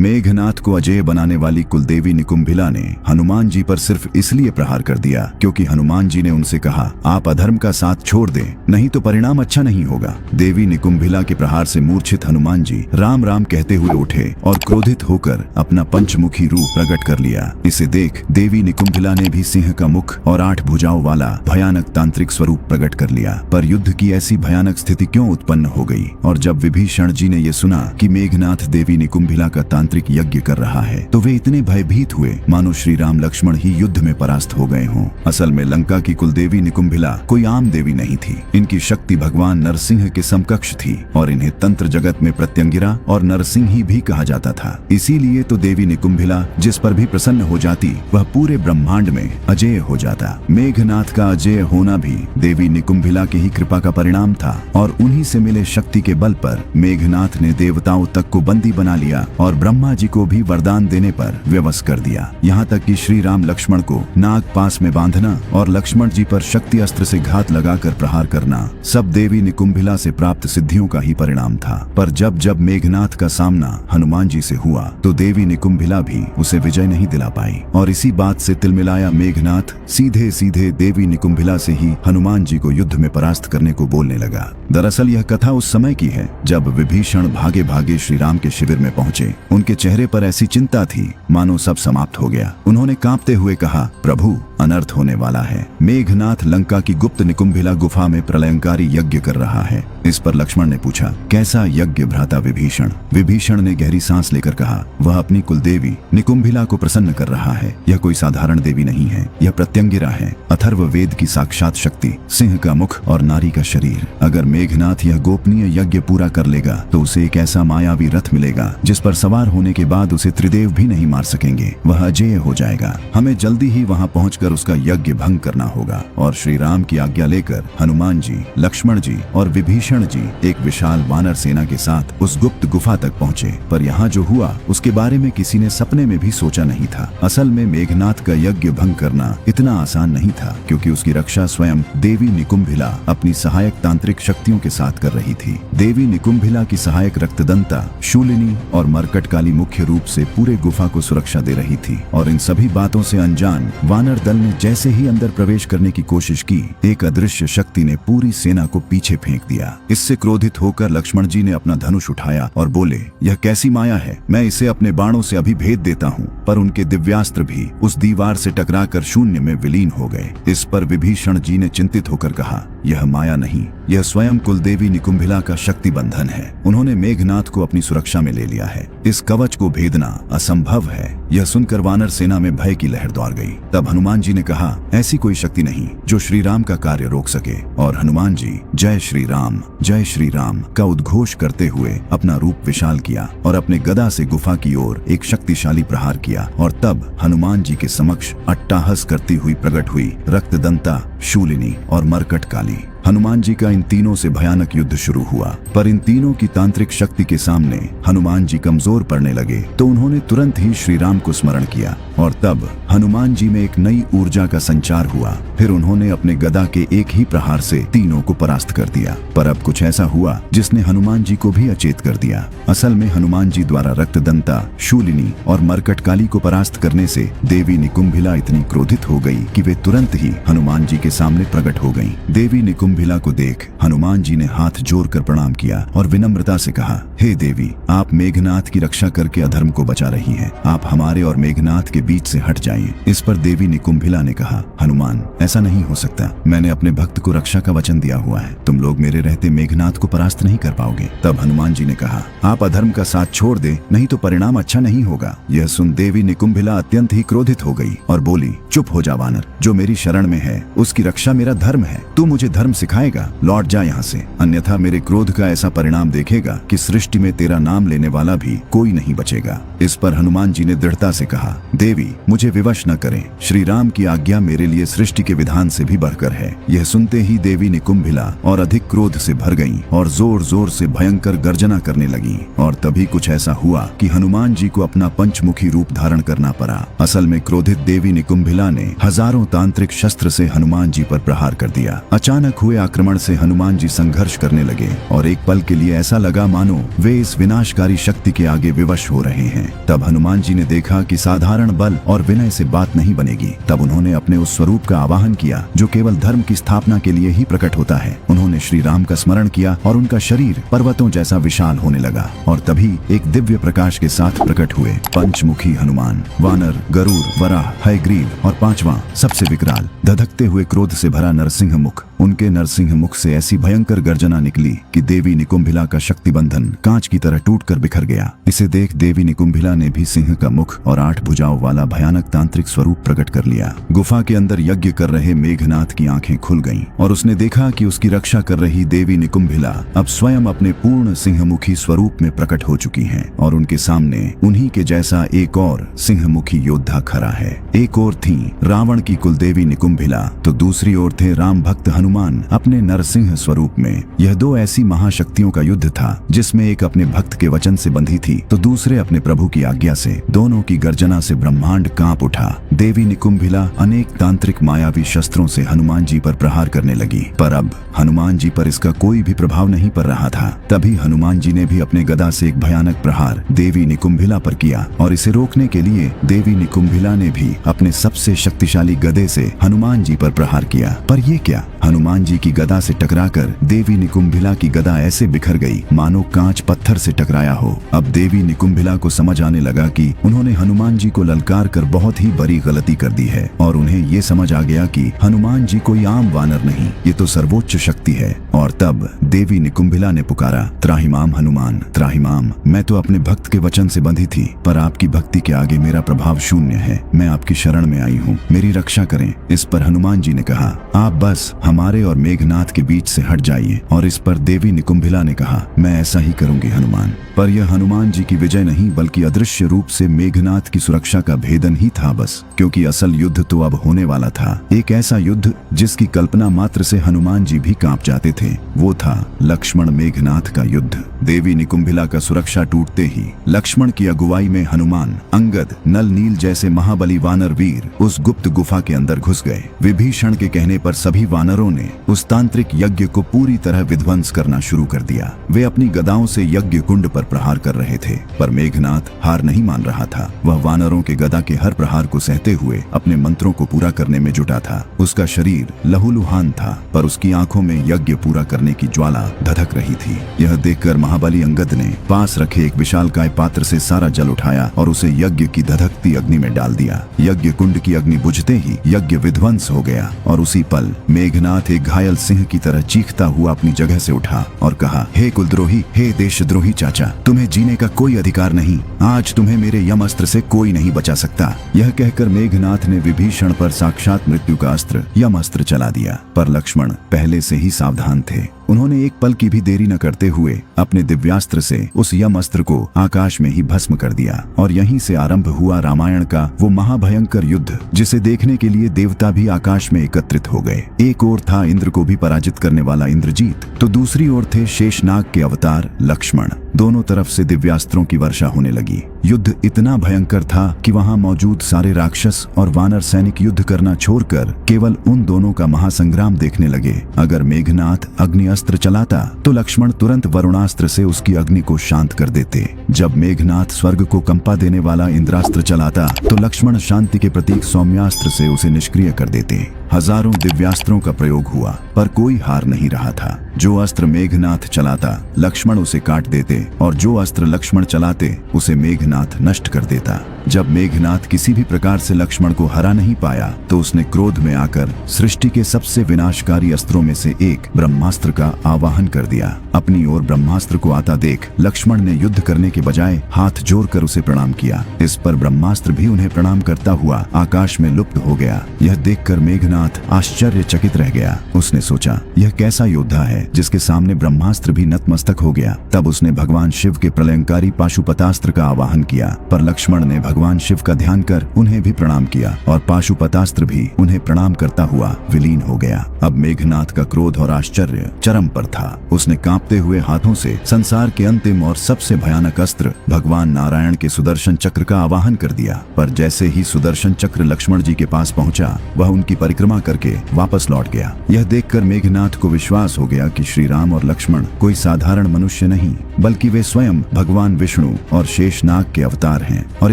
मेघनाथ को अजेय बनाने वाली कुलदेवी निकुंभिला ने हनुमान जी पर सिर्फ इसलिए प्रहार कर दिया क्योंकि हनुमान जी ने उनसे कहा, आप अधर्म का साथ छोड़ दें, नहीं तो परिणाम अच्छा नहीं होगा। देवी निकुंभिला के प्रहार से मूर्छित हनुमान जी राम राम कहते हुए उठे और क्रोधित होकर अपना पंचमुखी रूप प्रकट कर लिया। इसे देख देवी निकुंभिला ने भी सिंह का मुख और 8 भुजाओं वाला भयानक तांत्रिक स्वरूप प्रकट कर लिया। पर युद्ध की ऐसी भयानक स्थिति क्यों उत्पन्न हो गई? और जब विभीषण जी ने यह सुना कि मेघनाथ देवी निकुंभिला का तांत्रिक यज्ञ कर रहा है तो वे इतने भयभीत हुए मानो श्री राम लक्ष्मण ही युद्ध में परास्त हो गए हों। असल में लंका की कुलदेवी निकुंभिला कोई आम देवी नहीं थी। इनकी शक्ति भगवान नरसिंह के समकक्ष थी और इन्हें तंत्र जगत में प्रत्यंगिरा और नरसिंह ही भी कहा जाता था। इसीलिए तो देवी निकुंभिला जिस पर भी प्रसन्न हो जाती वह पूरे ब्रह्मांड में अजेय हो जाता। मेघनाथ का अजेय होना भी देवी निकुंभिला की ही कृपा का परिणाम था और उन्हीं से मिले शक्ति के बल पर मेघनाथ ने देवताओं तक को बंदी बना लिया और ब्रह्मा जी को भी वरदान देने पर विवश कर दिया। यहाँ तक कि श्री राम लक्ष्मण को नाग पास में बांधना और लक्ष्मण जी पर शक्ति अस्त्र से घात लगाकर प्रहार करना सब देवी निकुंभिला से प्राप्त सिद्धियों का ही परिणाम था। पर जब जब मेघनाथ का सामना हनुमान जी से हुआ तो देवी निकुंभिला भी उसे विजय नहीं दिला पाई और इसी बात से तिलमिलाया मेघनाथ सीधे सीधे देवी निकुंभिला से ही हनुमान जी को युद्ध में परास्त करने को बोलने लगा। दरअसल यह कथा उस समय की है जब विभीषण भागे भागे श्री राम के शिविर में पहुंचे। उनके चेहरे पर ऐसी चिंता थी मानो सब समाप्त हो गया। उन्होंने कांपते हुए कहा, प्रभु अनर्थ होने वाला है। मेघनाथ लंका की गुप्त निकुंभिला गुफा में प्रलयंकारी यज्ञ कर रहा है। इस पर लक्ष्मण ने पूछा, कैसा यज्ञ भ्राता विभीषण? विभीषण ने गहरी सांस लेकर कहा, वह अपनी कुलदेवी निकुंभिला को प्रसन्न कर रहा है। यह कोई साधारण देवी नहीं है, यह प्रत्यंगिरा है, अथर्व वेद की साक्षात शक्ति, सिंह का मुख और नारी का शरीर। अगर मेघनाथ यह गोपनीय यज्ञ पूरा कर लेगा तो उसे एक ऐसा मायावी रथ मिलेगा जिस पर सवार होने के बाद उसे त्रिदेव भी नहीं मार सकेंगे। वह अजेय हो जाएगा। हमें जल्दी ही वहां पहुंचकर उसका यज्ञ भंग करना होगा। और श्री राम की आज्ञा लेकर हनुमान जी, लक्ष्मण जी और विभीषण जी एक विशाल वानर सेना के साथ उस गुप्त गुफा तक पहुंचे। पर यहाँ जो हुआ उसके बारे में किसी ने सपने में भी सोचा नहीं था। असल में मेघनाथ का यज्ञ भंग करना इतना आसान नहीं था क्योंकि उसकी रक्षा स्वयं देवी निकुंभिला अपनी सहायक तांत्रिक शक्तियों के साथ कर रही थी। देवी निकुंभिला की सहायक रक्तदंता, शूलिनी और मरकटकाली मुख्य रूप से पूरे गुफा को सुरक्षा दे रही थी। और इन सभी बातों से अनजान वानर दल ने जैसे ही अंदर प्रवेश करने की कोशिश की, एक अदृश्य शक्ति ने पूरी सेना को पीछे फेंक दिया। इससे क्रोधित होकर लक्ष्मण जी ने अपना धनुष उठाया और बोले, यह कैसी माया है? मैं इसे अपने बाणों से अभी भेद देता हूँ। पर उनके दिव्यास्त्र भी उस दीवार से टकराकर शून्य में विलीन हो गए। इस पर विभीषण जी ने चिंतित होकर कहा, यह माया नहीं, यह स्वयं कुलदेवी निकुंभिला का शक्ति बंधन है। उन्होंने मेघनाथ को अपनी सुरक्षा में ले लिया है। इस कवच को भेदना असंभव है। यह सुनकर वानर सेना में भय की लहर दौड़ गई। तब हनुमान जी ने कहा, ऐसी कोई शक्ति नहीं जो श्री राम का कार्य रोक सके। और हनुमान जी जय श्री राम का उद्घोष करते हुए अपना रूप विशाल किया और अपने गदा से गुफा की ओर एक शक्तिशाली प्रहार किया। और तब हनुमान जी के समक्ष अट्टाहस करती हुई प्रकट हुई रक्तदंता, शूलिनी और मरकटकाली। हनुमान जी का इन तीनों से भयानक युद्ध शुरू हुआ। पर इन तीनों की तांत्रिक शक्ति के सामने हनुमान जी कमजोर पड़ने लगे तो उन्होंने तुरंत ही श्री राम को स्मरण किया और तब हनुमान जी में एक नई ऊर्जा का संचार हुआ। फिर उन्होंने अपने गदा के एक ही प्रहार से तीनों को परास्त कर दिया। पर अब कुछ ऐसा हुआ जिसने हनुमान जी को भी अचेत कर दिया। असल में हनुमान जी द्वारा रक्तदंता, शूलिनी और मरकटकाली को परास्त करने से देवी निकुंभिला इतनी क्रोधित हो गई कि वे तुरंत ही हनुमान जी के सामने प्रकट हो गईं। देवी निकुंभिला को देख हनुमान जी ने हाथ जोड़कर प्रणाम किया और विनम्रता से कहा, हे देवी, आप मेघनाथ की रक्षा करके अधर्म को बचा रही हैं। आप हमारे और मेघनाथ के बीच से हट जाइए। इस पर देवी निकुंभिला ने कहा, हनुमान, ऐसा नहीं हो सकता। मैंने अपने भक्त को रक्षा का वचन दिया हुआ है। तुम लोग मेरे रहते मेघनाथ को परास्त नहीं कर पाओगे। तब हनुमान जी ने कहा, आप अधर्म का साथ छोड़ दे, नहीं तो परिणाम अच्छा नहीं होगा। यह सुन देवी निकुंभिला अत्यंत ही क्रोधित हो गई और बोली, चुप हो जा वानर, जो मेरी शरण में है उसकी रक्षा मेरा धर्म है। तू मुझे धर्म सिखाएगा? लौट जा यहाँ से, अन्यथा मेरे क्रोध का ऐसा परिणाम देखेगा कि सृष्टि में तेरा नाम लेने वाला भी कोई नहीं बचेगा। इस पर हनुमान जी ने दृढ़ता से कहा, देवी, मुझे विवश न करें। श्री राम की आज्ञा मेरे लिए सृष्टि के विधान से भी बढ़कर है। यह सुनते ही देवी निकुंभिला और अधिक क्रोध से भर गईं और जोर जोर से भयंकर गर्जना करने लगीं। और तभी कुछ ऐसा हुआ कि हनुमान जी को अपना पंचमुखी रूप धारण करना पड़ा। असल में क्रोधित देवी निकुंभिला ने हजारों तांत्रिक शस्त्र से हनुमान जी पर प्रहार कर दिया। अचानक हुए हुए आक्रमण से हनुमान जी संघर्ष करने लगे और एक पल के लिए ऐसा लगा मानो वे इस विनाशकारी शक्ति के आगे विवश हो रहे हैं। तब हनुमान जी ने देखा कि साधारण बल और विनय से बात नहीं बनेगी। तब उन्होंने अपने उस स्वरूप का आवाहन किया जो केवल धर्म की स्थापना के लिए ही प्रकट होता है। उन्होंने श्री राम का स्मरण किया और उनका शरीर पर्वतों जैसा विशाल होने लगा और तभी एक दिव्य प्रकाश के साथ प्रकट हुए पंचमुखी हनुमान, वानर, गरुड़, वराह, हयग्रीव और पांचवा सबसे विकराल धधकते हुए क्रोध से भरा नरसिंह मुख। उनके नरसिंह मुख से ऐसी भयंकर गर्जना निकली कि देवी निकुंभिला का शक्ति बंधन कांच की तरह टूटकर बिखर गया। इसे देख देवी निकुंभिला ने भी सिंह का मुख और 8 भुजाओं वाला भयानक तांत्रिक स्वरूप प्रकट कर लिया। गुफा के अंदर यज्ञ कर रहे मेघनाथ की आंखें खुल गईं और उसने देखा कि उसकी रक्षा कर रही देवी निकुंभिला अब स्वयं अपने पूर्ण सिंहमुखी स्वरूप में प्रकट हो चुकी हैं और उनके सामने उन्हीं के जैसा एक और सिंहमुखी योद्धा खड़ा है। एक ओर थी रावण की कुलदेवी निकुंभिला तो दूसरी ओर थे राम भक्त हनुमान अपने नरसिंह स्वरूप में। यह 2 ऐसी महाशक्तियों का युद्ध था जिसमें एक अपने भक्त के वचन से बंधी थी तो दूसरे अपने प्रभु की आज्ञा से। दोनों की गर्जना से ब्रह्मांड कांप उठा। देवी निकुंभिला अनेक तांत्रिक मायावी शस्त्रों से हनुमान जी पर प्रहार करने लगी पर अब हनुमान जी पर इसका कोई भी प्रभाव नहीं पड़ रहा था। तभी हनुमान जी ने भी अपने गदा से एक भयानक प्रहार देवी निकुंभिला पर किया और इसे रोकने के लिए देवी निकुंभिला ने भी अपने सबसे शक्तिशाली गदे से हनुमान जी पर प्रहार किया। पर ये क्या, हनुमान जी की गदा से टकराकर देवी निकुंभिला की गदा ऐसे बिखर गई मानो कांच पत्थर से टकराया हो। अब देवी निकुंभिला को समझ आने लगा कि उन्होंने हनुमान जी को ललकार कर बहुत ही बड़ी गलती कर दी है और उन्हें ये समझ आ गया कि हनुमान जी कोई आम वानर नहीं, ये तो सर्वोच्च शक्ति है। और तब देवी निकुंभिला ने पुकारा, त्राहिमाम हनुमान त्राहिमाम, मैं तो अपने भक्त के वचन से बंधी थी पर आपकी भक्ति के आगे मेरा प्रभाव शून्य है। मैं आपकी शरण में आई हूँ, मेरी रक्षा करें। इस पर हनुमान जी ने कहा, आप बस हमारे और मेघनाथ के बीच से हट जाइए। और इस पर देवी निकुंभिला ने कहा, मैं ऐसा ही करूंगी हनुमान। पर यह हनुमान जी की विजय नहीं बल्कि अदृश्य रूप से मेघनाथ की सुरक्षा का भेदन ही था बस, क्योंकि असल युद्ध तो अब होने वाला था। एक ऐसा युद्ध जिसकी कल्पना मात्र से हनुमान जी भी कांप जाते थे। वो था लक्ष्मण मेघनाथ का युद्ध। देवी निकुंभिला का सुरक्षा टूटते ही लक्ष्मण की अगुवाई में हनुमान, अंगद, नल नील जैसे महाबली वानर वीर उस गुप्त गुफा के अंदर घुस गए। विभीषण के कहने पर सभी वानरों ने उस तांत्रिक यज्ञ को पूरी तरह विध्वंस करना शुरू कर दिया। वे अपनी गदाओं से यज्ञ कुंड पर प्रहार कर रहे थे पर मेघनाथ हार नहीं मान रहा था। वह वानरों के गदा के हर प्रहार को सहते हुए अपने मंत्रों को पूरा करने में जुटा था। उसका शरीर लहूलुहान था पर उसकी आंखों में यज्ञ पूरा करने की ज्वाला धधक रही थी। यह देखकर महाबली अंगद ने पास रखे एक विशालकाय पात्र से सारा जल उठाया और उसे यज्ञ की धधकती अग्नि में डाल दिया। यज्ञ कुंड की अग्नि बुझते ही यज्ञ विध्वंस हो गया और उसी पल मेघनाथ एक घायल सिंह की तरह चीखता हुआ अपनी जगह से उठा और कहा, हे कुलद्रोही, हे देशद्रोही चाचा, तुम्हें जीने का कोई अधिकार नहीं। आज तुम्हें मेरे यम अस्त्र से कोई नहीं बचा सकता। यह कहकर मेघनाथ ने विभीषण पर साक्षात मृत्यु का अस्त्र यम अस्त्र चला दिया। पर लक्ष्मण पहले से ही सावधान थे। उन्होंने एक पल की भी देरी न करते हुए अपने दिव्यास्त्र से उस यम अस्त्र को आकाश में ही भस्म कर दिया और यहीं से आरंभ हुआ रामायण का वो महाभयंकर युद्ध जिसे देखने के लिए देवता भी आकाश में एकत्रित हो गए। एक ओर था इंद्र को भी पराजित करने वाला इंद्रजीत तो दूसरी ओर थे शेषनाग के अवतार लक्ष्मण। दोनों तरफ से दिव्यास्त्रों की वर्षा होने लगी। युद्ध इतना भयंकर था कि वहां मौजूद सारे राक्षस और वानर सैनिक युद्ध करना छोड़कर केवल उन दोनों का महासंग्राम देखने लगे। अगर मेघनाथ अग्नि अस्त्र चलाता तो लक्ष्मण तुरंत वरुणास्त्र से उसकी अग्नि को शांत कर देते। जब मेघनाथ स्वर्ग को कंपा देने वाला इंद्रास्त्र चलाता तो लक्ष्मण शांति के प्रतीक सौम्यास्त्र से उसे निष्क्रिय कर देते। हजारों दिव्यास्त्रों का प्रयोग हुआ पर कोई हार नहीं रहा था। जो अस्त्र मेघनाथ चलाता लक्ष्मण उसे काट देते और जो अस्त्र लक्ष्मण चलाते उसे मेघनाथ नष्ट कर देता। जब मेघनाथ किसी भी प्रकार से लक्ष्मण को हरा नहीं पाया तो उसने क्रोध में आकर सृष्टि के सबसे विनाशकारी अस्त्रों में से एक ब्रह्मास्त्र का आवाहन कर दिया। अपनी ओर ब्रह्मास्त्र को आता देख लक्ष्मण ने युद्ध करने के बजाय हाथ जोड़कर उसे प्रणाम किया। इस पर ब्रह्मास्त्र भी उन्हें प्रणाम करता हुआ आकाश में लुप्त हो गया। यह देखकर मेघनाथ आश्चर्यचकित रह गया। उसने सोचा, यह कैसा योद्धा है जिसके सामने ब्रह्मास्त्र भी नतमस्तक हो गया। तब उसने भगवान शिव के प्रलयंकारी पाशुपतास्त्र का आवाहन किया पर लक्ष्मण ने भगवान शिव का ध्यान कर उन्हें भी प्रणाम किया और पाशुपतास्त्र भी उन्हें प्रणाम करता हुआ विलीन हो गया। अब मेघनाथ का क्रोध और आश्चर्य चरम पर था। उसने कांपते हुए हाथों से संसार के अंतिम और सबसे भयानक अस्त्र भगवान नारायण के सुदर्शन चक्र का आवाहन कर दिया। पर जैसे ही सुदर्शन चक्र लक्ष्मण जी के पास पहुंचा, वह उनकी परिक्रमा करके वापस लौट गया। यह देखकर मेघनाथ को विश्वास हो गया कि श्री राम और लक्ष्मण कोई साधारण मनुष्य नहीं, बल्कि वे स्वयं भगवान विष्णु और शेषनाग के अवतार हैं। और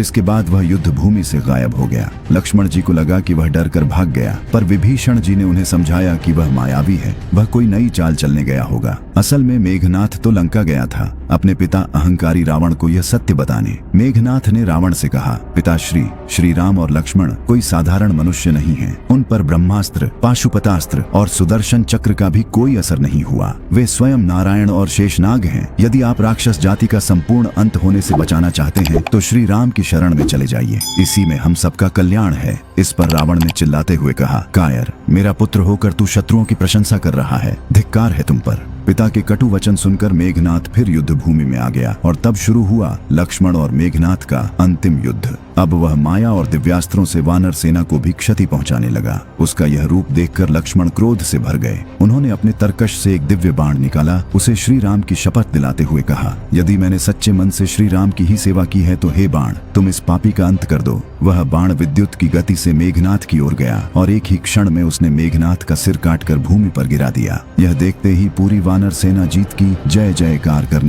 इसके बाद वह युद्ध भूमि से गायब हो गया। लक्ष्मण जी को लगा कि वह डर कर भाग गया, पर विभीषण जी ने उन्हें समझाया कि वह मायावी है, वह कोई नई चाल चलने गया होगा। असल में मेघनाथ तो लंका गया था, अपने पिता अहंकारी रावण को यह सत्य बताने। मेघनाथ ने रावण से कहा, पिताश्री, श्री राम और लक्ष्मण कोई साधारण मनुष्य नहीं हैं। उन पर ब्रह्मास्त्र, पाशुपतास्त्र और सुदर्शन चक्र का भी कोई असर नहीं हुआ। वे स्वयं नारायण और शेषनाग हैं। यदि आप राक्षस जाति का संपूर्ण अंत होने से बचाना चाहते हैं तो श्री राम की शरण में चले जाइए, इसी में हम सबका कल्याण है। इस पर रावण ने चिल्लाते हुए कहा, कायर, मेरा पुत्र होकर तू शत्रुओं की प्रशंसा कर रहा है, धिक्कार है तुम पर। पिता के कटु वचन सुनकर मेघनाथ फिर युद्ध भूमि में आ गया और तब शुरू हुआ लक्ष्मण और मेघनाथ का अंतिम युद्ध। अब वह माया और दिव्यास्त्रों से वानर सेना को भी क्षति पहुंचाने लगा। उसका यह रूप देखकर लक्ष्मण क्रोध से भर गए। उन्होंने अपने तरकश से एक दिव्य बाण निकाला, उसे श्री राम की शपथ दिलाते हुए कहा, यदि मैंने सच्चे मन से श्री राम की ही सेवा की है तो हे बाण, तुम इस पापी का अंत कर दो। वह बाण विद्युत की गति से मेघनाथ की ओर गया और एक ही क्षण में उसने मेघनाथ का सिर काटकर भूमि पर गिरा दिया। यह देखते ही पूरी वानर सेना जीत की जय जयकार करने